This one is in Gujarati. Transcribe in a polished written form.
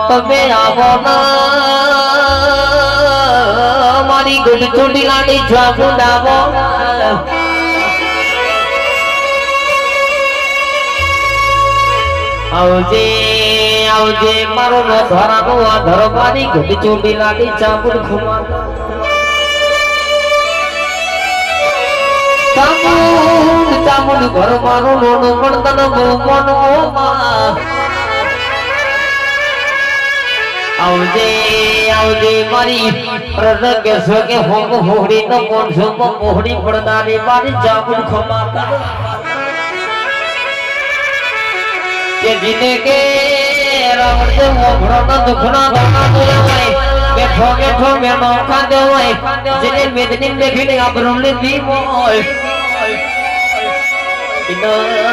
તમે આવો ના મારી ગુડ છોડી લાડી જાગુ લાવો આવજે આવજે મારો નો ધરાનો આ ધરમાની ગુડ છોડી લાડી જાગુ ખુમા ચામુંડ ચામુંડ ઘર મારો લોનો પણ તન મોનો માં આવજે આવજે મારી પ્રજ્ઞ સકે હોમ હોડી તો કોણ છો મોહડી પડદાની મારી જામુન ખમાતા કે જીને કે રાવણ દે મોભરો દુખના દોના દોલાય બેઠો બેઠો મેનો કાંદે હોય જેને મેદની દેખીને આબરૂ લીધી મોય